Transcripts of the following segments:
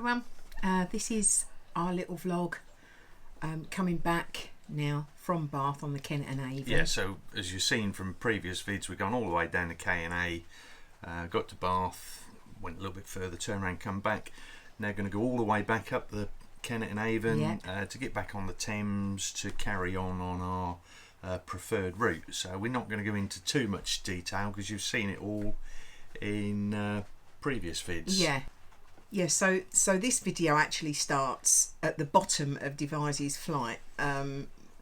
everyone, this is our little vlog coming back now from Bath on the Kennet Avon. Yeah, so as you've seen from previous vids, we've gone all the way down to K&A, got to Bath, went a little bit further, turned around, come back. Now going to go all the way back up the Kennet Avon to get back on the Thames to carry on our preferred route. So we're not going to go into too much detail because you've seen it all in previous vids. Yeah, so this video actually starts at the bottom of Devizes flight.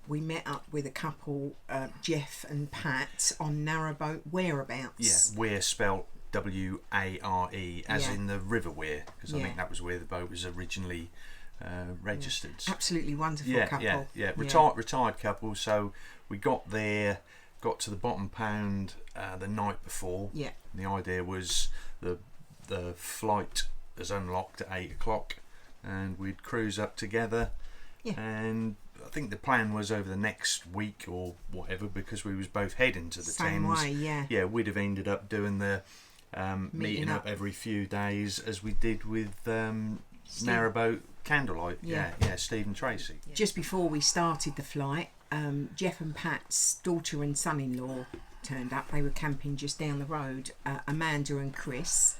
We met up with a couple, Jeff and Pat, on Narrowboat Whereabouts. Yeah, Weir spelt W-A-R-E, as in the River Weir, because I think that was where the boat was originally registered. Absolutely wonderful couple. Yeah. Retired couple. So we got there, got to the bottom pound the night before. Yeah. The idea was the flight was unlocked at 8 o'clock and we'd cruise up together. Yeah. And I think the plan was over the next week or whatever, because we was both heading to the Thames. Same way, yeah. We'd have ended up doing the meeting up every few days, as we did with Narrowboat Candlelight. Yeah, Steve and Tracy. Yeah. Just before we started the flight, Jeff and Pat's daughter and son-in-law turned up. They were camping just down the road, Amanda and Chris.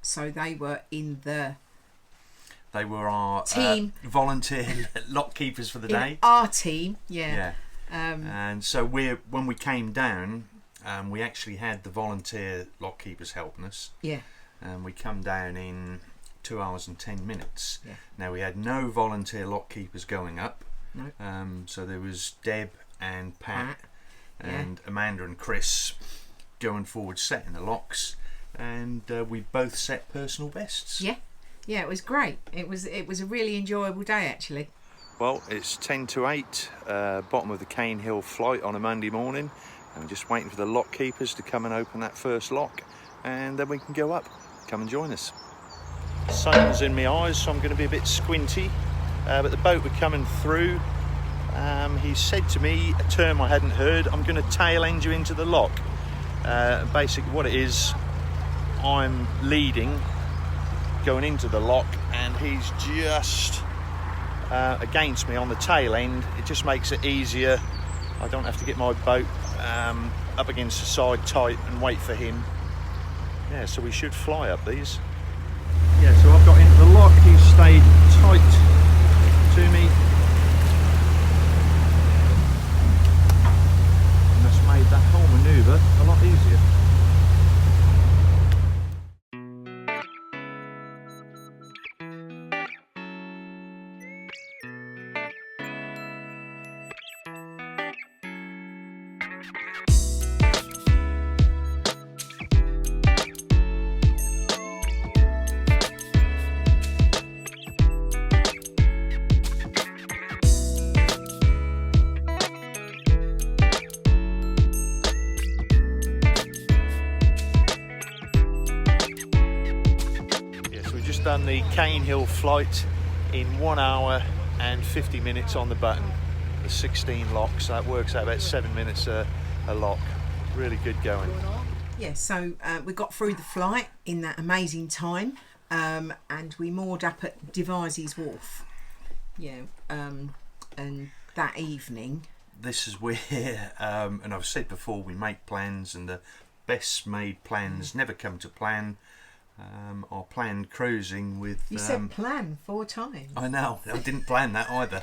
So they were in They were our team, volunteer lock keepers for the day. Our team, yeah. And so when we came down, we actually had the volunteer lock keepers helping us. Yeah. And we come down in 2 hours and 10 minutes. Yeah. Now we had no volunteer lock keepers going up. No. So there was Deb and Pat and Amanda and Chris going forward setting the locks, and we both set personal bests. Yeah, it was great. It was a really enjoyable day actually. Well, it's 10 to 8, bottom of the Caen Hill Flight on a Monday morning, and we're just waiting for the lock keepers to come and open that first lock, and then we can go up. Come and join us. Sun's in my eyes, so I'm going to be a bit squinty, but the boat were coming through. He said to me a term I hadn't heard: I'm going to tail end you into the lock. Basically what it is, I'm leading going into the lock and he's just against me on the tail end. It just makes it easier. I don't have to get my boat up against the side tight and wait for him. Yeah, so we should fly up these. Yeah, so I've got into the lock, he's stayed tight to me, and that's made that whole manoeuvre a lot easier. Done the Caen Hill Flight in 1 hour and 50 minutes on the button. The 16 locks, that works out about 7 minutes a lock. Really good going. Yeah, so we got through the flight in that amazing time, and we moored up at Devizes Wharf. Yeah, and that evening. This is where, and I've said before, we make plans, and the best made plans never come to plan. Our planned cruising with... You said plan 4 times. I know, I didn't plan that either.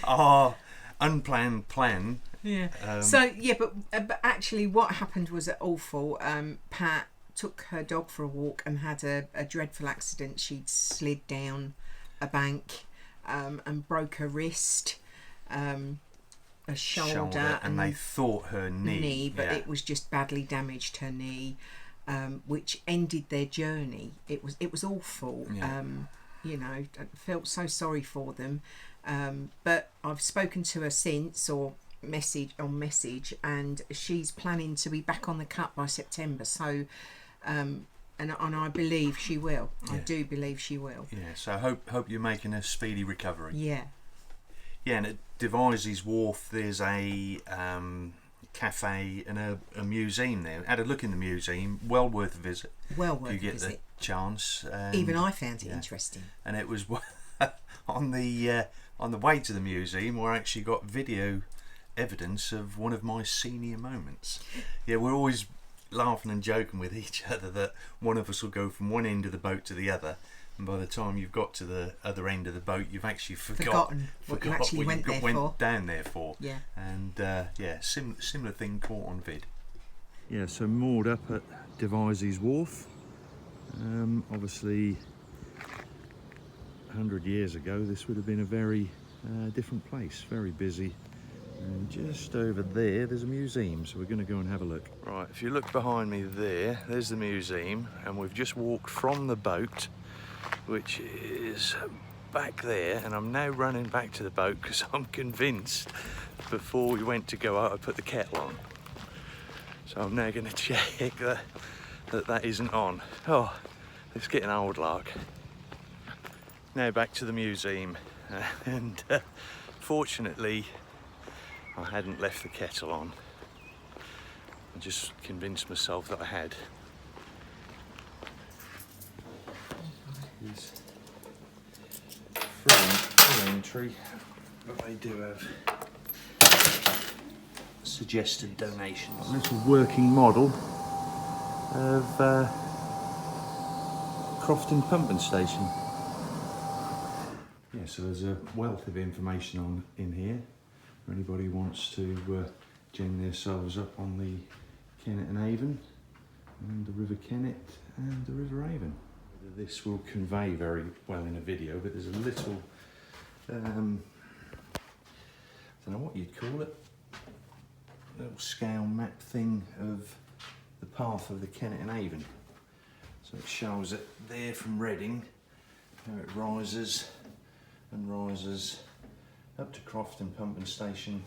Our unplanned plan. Yeah. But actually what happened was awful. Pat took her dog for a walk and had a dreadful accident. She'd slid down a bank and broke her wrist, a shoulder, and they thought her knee. But it was just badly damaged her knee. Which ended their journey. It was awful. Yeah. I felt so sorry for them. But I've spoken to her since, or message, and she's planning to be back on the Cup by September. So, and I believe she will. Yeah. I do believe she will. Yeah. So hope you're making a speedy recovery. Yeah. Yeah, and at Devizes Wharf there's cafe and a museum there. Had a look in the museum, well worth a visit. Well worth if you a get visit. the chance. Even I found it interesting. And it was on the way to the museum, we actually got video evidence of one of my senior moments. Yeah, we're always laughing and joking with each other that one of us will go from one end of the boat to the other, and by the time you've got to the other end of the boat, you've actually forgotten what you actually went down there for. Yeah. And similar thing caught on vid. Yeah, so moored up at Devizes wharf. Obviously 100 years ago this would have been a very different place, very busy. And just over there's a museum, so we're going to go and have a look. Right, if you look behind me there's the museum, and we've just walked from the boat, which is back there, and I'm now running back to the boat because I'm convinced before we went to go out I put the kettle on. So I'm now going to check that isn't on. Oh, it's getting old, lark. Now back to the museum, and fortunately I hadn't left the kettle on. I just convinced myself that I had. It's free entry, but they do have suggested donations. A little working model of Crofton pumping station. Yeah, so there's a wealth of information in here. If anybody wants to gem themselves up on the Kennet Avon and the River Kennet and the River Avon. This will convey very well in a video, but there's a little, I don't know what you'd call it, little scale map thing of the path of the Kennet Avon. So it shows it there from Reading, how it rises and rises up to Crofton pumping station.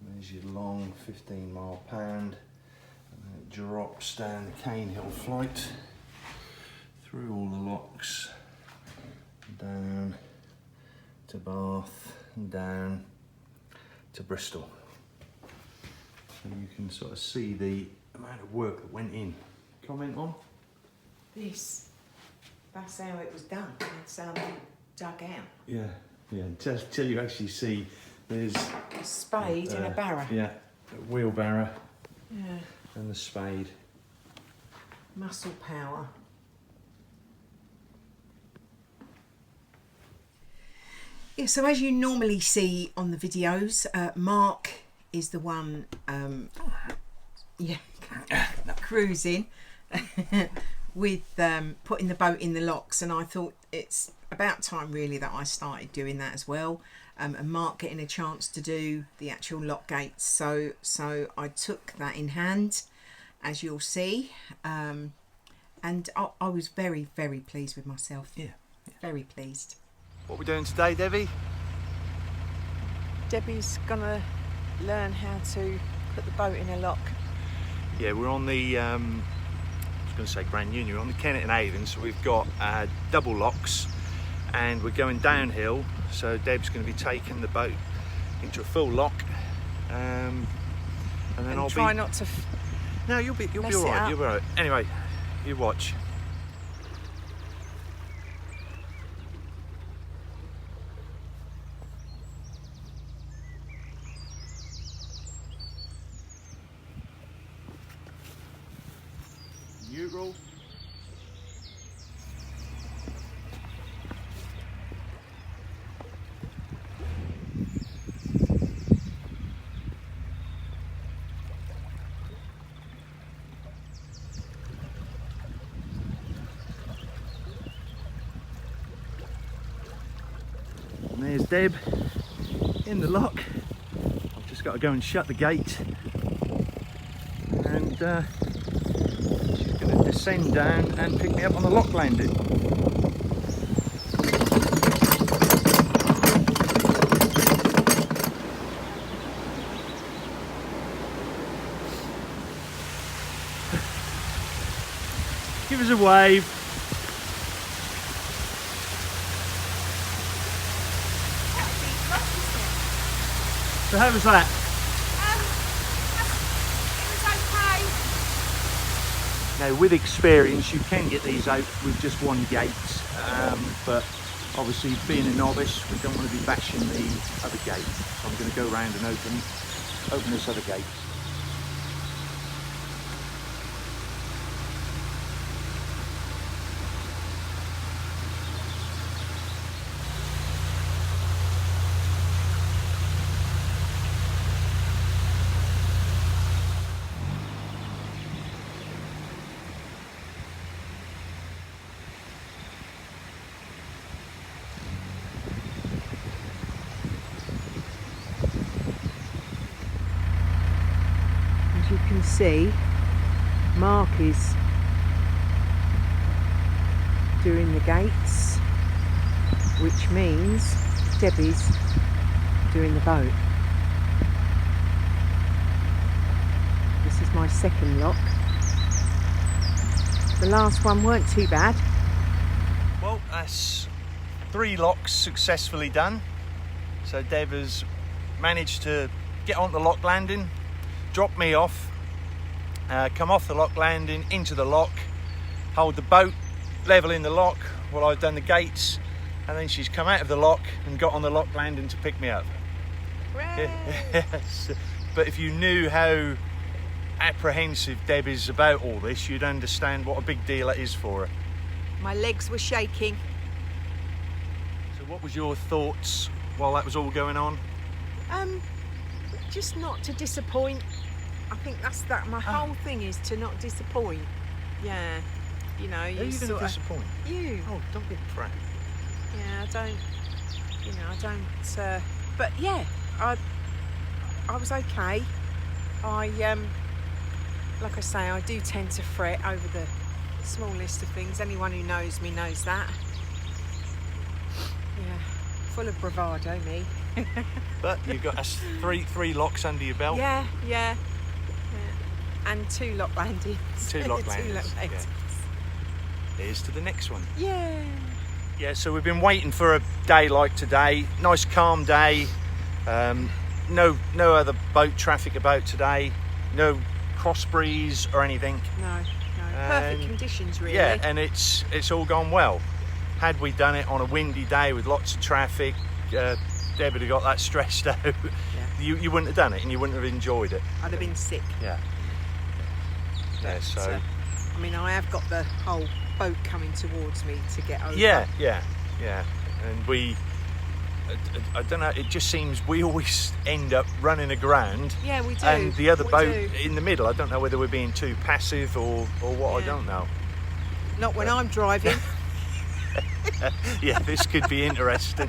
There's your long 15-mile pound, and then it drops down the Caen Hill Flight, through all the locks, down to Bath and down to Bristol. So you can sort of see the amount of work that went in. Comment on? That's how it was done. That's how they dug out. Yeah, till you actually see there's A spade and a barrow. Yeah, a wheelbarrow. Yeah. And the spade. Muscle power. Yeah, so as you normally see on the videos, Mark is the one cruising with putting the boat in the locks, and I thought it's about time really that I started doing that as well, and Mark getting a chance to do the actual lock gates. So I took that in hand, as you'll see, and I was very, very pleased with myself. Yeah. Very pleased. What are we doing today, Debbie? Debbie's gonna learn how to put the boat in a lock. Yeah, we're on the, I was going to say Grand Union, we're on the Kennet Avon, so we've got double locks, and we're going downhill, so Deb's going to be taking the boat into a full lock, and then I'll try not to. No, you'll be all right. You'll be all right. Anyway, you watch. Neutral. And there's Deb in the lock. I've just got to go and shut the gate, and she's going to descend down and pick me up on the lock landing. Give us a wave. So how was that? Now, with experience, you can get these out with just one gate, but obviously, being a novice, we don't want to be bashing the other gate. So I'm going to go around and open this other gate. As you can see, Mark is doing the gates, which means Debbie's doing the boat. This is my second lock. The last one weren't too bad. Well, that's 3 locks successfully done. So Deb has managed to get onto the lock landing, drop me off, come off the lock landing into the lock, hold the boat level in the lock while I've done the gates, and then she's come out of the lock and got on the lock landing to pick me up. Yes. But if you knew how apprehensive Deb is about all this, you'd understand what a big deal it is for her. My legs were shaking. So what was your thoughts while that was all going on? Just not to disappoint. I think that's that. My whole thing is to not disappoint. Yeah, you know, Are you going to disappoint? You. Oh, don't be proud. Yeah, I don't. You know, I don't. But yeah, I was okay. Like I say, I do tend to fret over the smallest of things. Anyone who knows me knows that. Yeah, full of bravado, me. But you've got us three locks under your belt. Yeah. And 2 lock landings. 2 lock 2 landings. lock landings. Yeah. Here's to the next one. Yeah. Yeah, so we've been waiting for a day like today. Nice calm day. No other boat traffic about today. No cross breeze or anything. No. Perfect conditions, really. Yeah, and it's all gone well. Had we done it on a windy day with lots of traffic, Deb would have got that stressed out. Yeah. You wouldn't have done it and you wouldn't have enjoyed it. I'd have been sick. Yeah. Yeah, so... I mean, I have got the whole boat coming towards me to get over. Yeah. And I don't know, it just seems we always end up running aground. Yeah, we do. And the other boat do. in the middle, I don't know whether we're being too passive or what, I don't know. Not when I'm driving. Yeah, this could be interesting.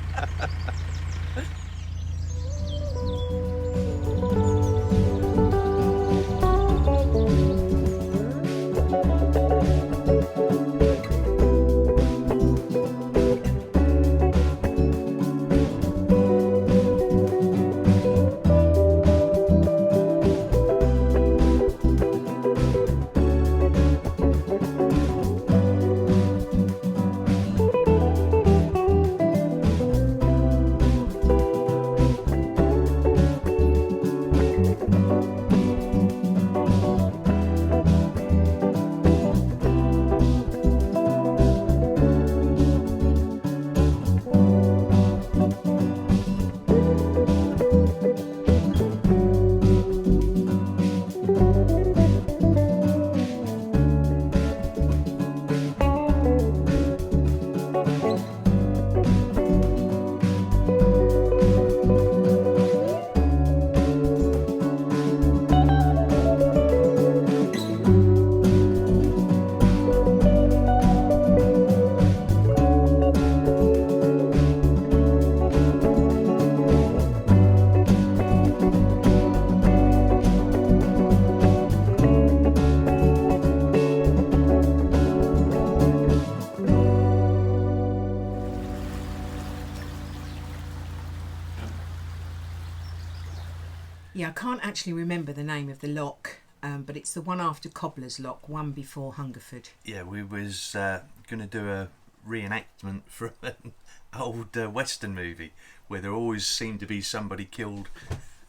Yeah, I can't actually remember the name of the lock, but it's the one after Cobbler's Lock, one before Hungerford. Yeah, we was going to do a reenactment from an old Western movie where there always seemed to be somebody killed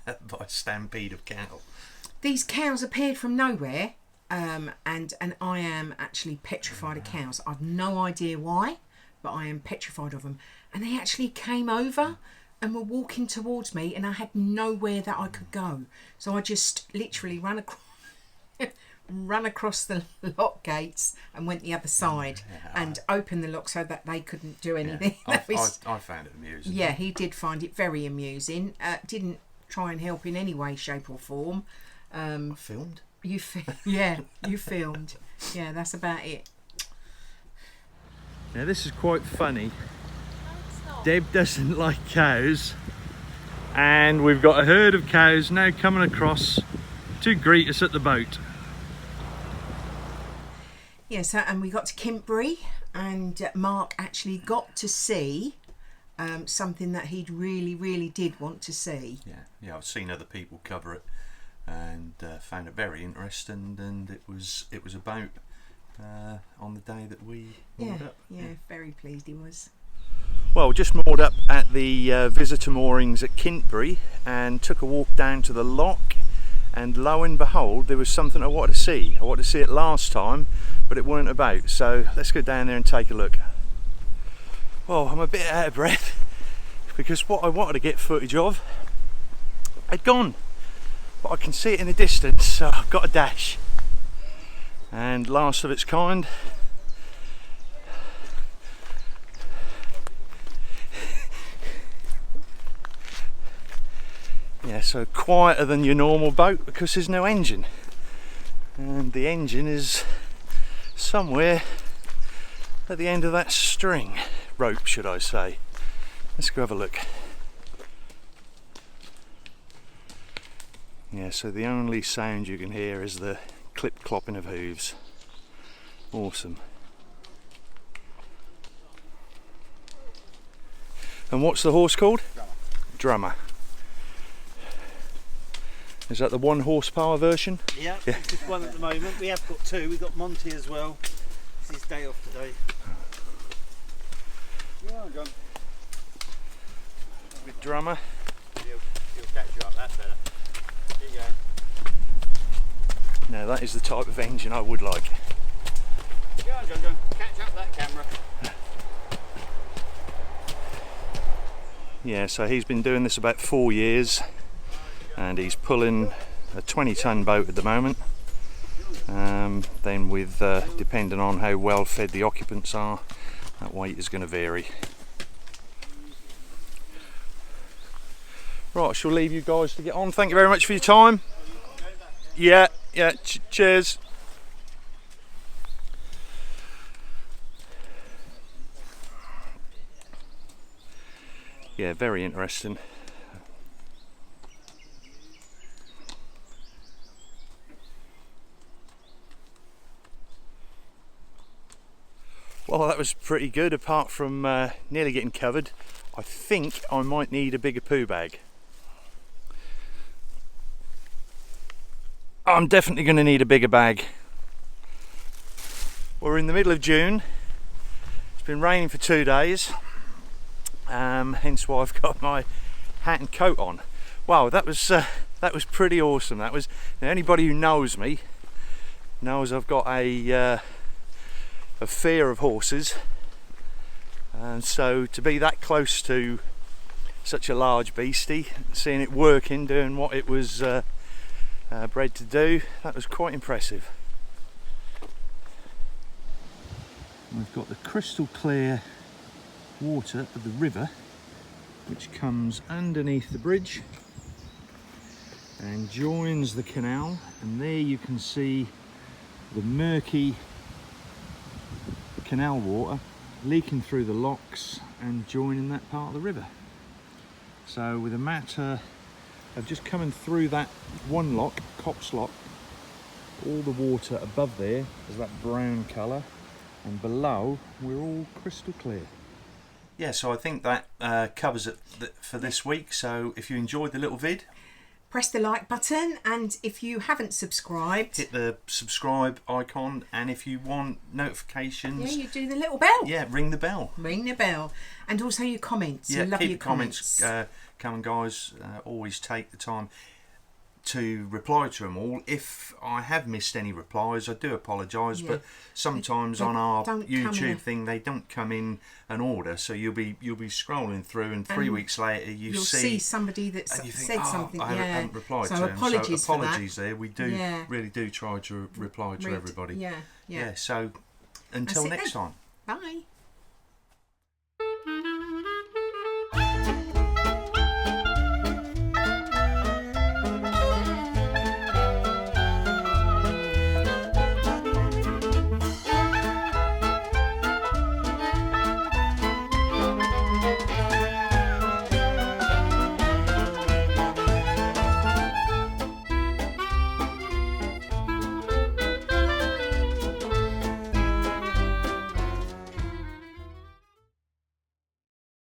by a stampede of cattle. These cows appeared from nowhere. and I am actually petrified of cows. I've no idea why, but I am petrified of them. And they actually came over and were walking towards me, and I had nowhere that I could go. So I just literally ran across the lock gates and went the other side and opened the lock so that they couldn't do anything. I found it amusing. Yeah, he did find it very amusing. Didn't try and help in any way, shape or form. I filmed. You filmed. Yeah, that's about it. Now this is quite funny. Deb doesn't like cows, and we've got a herd of cows now coming across to greet us at the boat. Yeah, so and we got to Kintbury, and Mark actually got to see something that he really did want to see. Yeah, I've seen other people cover it and found it very interesting, and it was a boat on the day that we moored up. Yeah, very pleased he was. Well, just moored up at the visitor moorings at Kintbury and took a walk down to the lock, and lo and behold, there was something I wanted to see. I wanted to see it last time, but it weren't about, so let's go down there and take a look. Well, I'm a bit out of breath because what I wanted to get footage of had gone, but I can see it in the distance, so I've got a dash. And last of its kind. Yeah, so quieter than your normal boat because there's no engine, and the engine is somewhere at the end of that string rope, should I say. Let's go have a look. Yeah, so the only sound you can hear is the clip clopping of hooves. Awesome. And what's the horse called? Drummer. Is that the 1 horsepower version? Yeah, it's just one at the moment. We have got 2. We've got Monty as well. It's his day off today. Yeah, I'm gone. With Drummer. He'll catch you up, that's better. Here you go. Now that is the type of engine I would like. Go on, John. Catch up that camera. Yeah, so he's been doing this about 4 years, and he's pulling a 20-ton boat at the moment. Then with depending on how well fed the occupants are, that weight is going to vary. Right, I shall leave you guys to get on. Thank you very much for your time. Yeah, cheers. Yeah, very interesting. Well, that was pretty good, apart from nearly getting covered. I think I might need a bigger poo bag. I'm definitely going to need a bigger bag. We're in the middle of June. It's been raining for 2 days, hence why I've got my hat and coat on. Wow, that was pretty awesome. That was, now anybody who knows me knows I've got a fear of horses, and so to be that close to such a large beastie, seeing it working, doing what it was bred to do, that was quite impressive. We've got the crystal clear water of the river, which comes underneath the bridge and joins the canal, and there you can see the murky canal water leaking through the locks and joining that part of the river. So with a matter of just coming through that one lock, Copse Lock, all the water above there is that brown colour, and below we're all crystal clear. Yeah, so I think that covers it for this week. So if you enjoyed the little vid, press the like button, and if you haven't subscribed, hit the subscribe icon, and if you want notifications, you do the little bell. Yeah, ring the bell. Ring the bell. And also your comments. Yeah, love keep your the comments coming, guys. Always take the time to reply to them all. If I have missed any replies, I do apologise, but sometimes on our YouTube thing they don't come in an order, so you'll be scrolling through, and 3 weeks later you'll see somebody that said something. I haven't replied to them. Apologies so apologies there. We do really do try to reply to everybody. Yeah. So until next time. Bye.